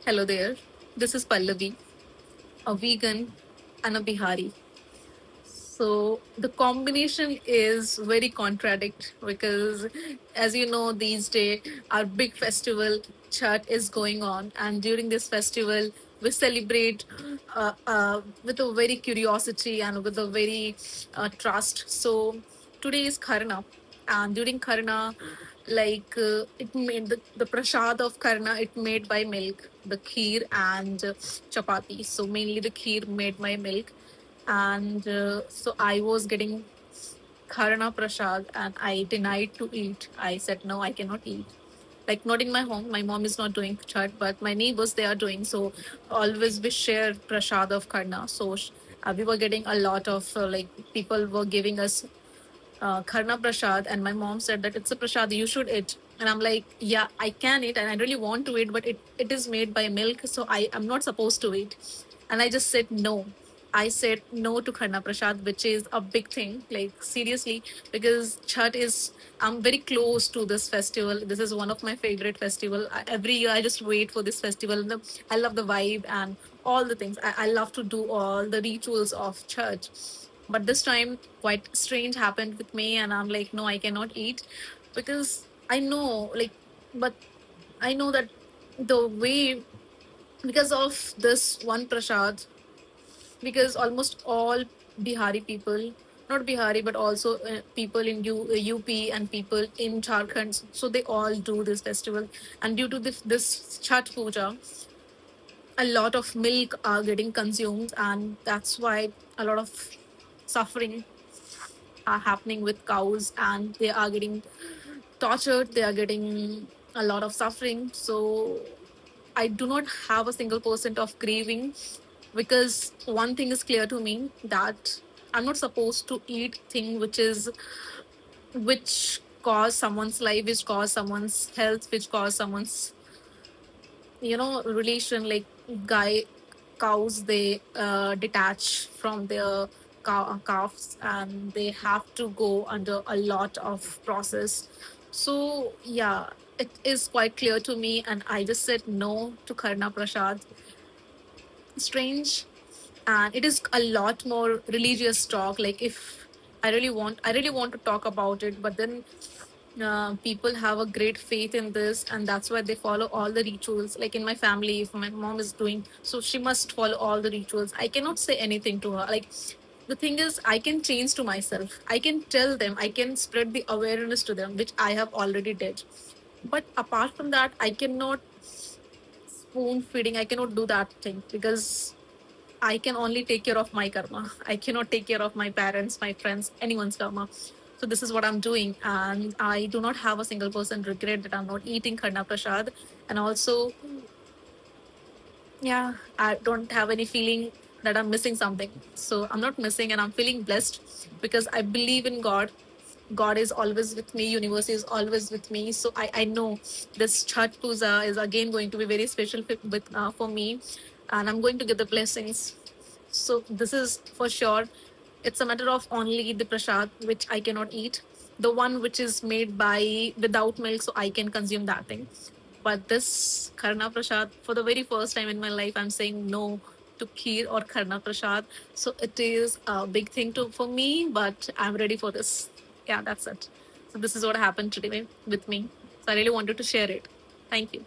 Hello there. This is Pallavi, a vegan and a Bihari. So the combination is very contradict because, as you know, these days our big festival Chhat is going on, and during this festival we celebrate with a very curiosity and with a very trust. So today is Karna, and during Karna, it made the prasad of Karna, it made by milk, the kheer and chapati. So mainly the kheer made by milk, and so I was getting Karna Prasad and I denied to eat. I said, no, I cannot eat. Like, not in my home. My mom is not doing chat, but my neighbors, they are doing. So, always we share Prasad of Karna. So, we were getting a lot of, people were giving us Karna Prasad, and my mom said that it's a Prasad, you should eat. And I'm like, yeah, I can eat, and I really want to eat, but it is made by milk, so I am not supposed to eat. And I just said no. I said no to Karna Prasad, which is a big thing, like seriously, because Chhat is, I'm very close to this festival. This is one of my favorite festival. Every year I just wait for this festival. I love the vibe and all the things. I love to do all the rituals of church. But this time, quite strange happened with me, and I'm like, no, I cannot eat because I know, but I know that the way, because of this one prasad, because almost all Bihari people, not Bihari, but also people in UP and people in Jharkhand, so they all do this festival. And due to this Chhat Puja, a lot of milk are getting consumed, and that's why a lot of suffering are happening with cows, and they are getting tortured, they are getting a lot of suffering. So I do not have a single percent of grieving, because one thing is clear to me, that I'm not supposed to eat thing which cause someone's life, which cause someone's health, which cause someone's relation. Like guy cows, they detach from their calves, and they have to go under a lot of process. So yeah, it is quite clear to me, and I just said no to Karna Prasad. Strange, and it is a lot more religious talk. Like, if I really want to talk about it, but then people have a great faith in this, and that's why they follow all the rituals. Like in my family, if my mom is doing, so she must follow all the rituals. I cannot say anything to her. Like, the thing is, I can change to myself, I can tell them, I can spread the awareness to them, which I have already did. But apart from that, I cannot spoon feeding, I cannot do that thing, because I can only take care of my karma. I cannot take care of my parents, my friends, anyone's karma. So this is what I'm doing, and I do not have a single person regret that I'm not eating Karna Prasad. And also, yeah, I don't have any feeling that I'm missing something. So I'm not missing, and I'm feeling blessed because I believe in God. God is always with me. Universe is always with me. So I know this Chhat Puja is again going to be very special for me, and I'm going to get the blessings. So this is for sure. It's a matter of only the prasad which I cannot eat, the one which is made by without milk, so I can consume that thing. But this Karna Prasad, for the very first time in my life, I'm saying no to kheer or Karna Prasad. So it is a big thing for me, but I'm ready for this. Yeah, that's it. So this is what happened today with me. So I really wanted to share it. Thank you.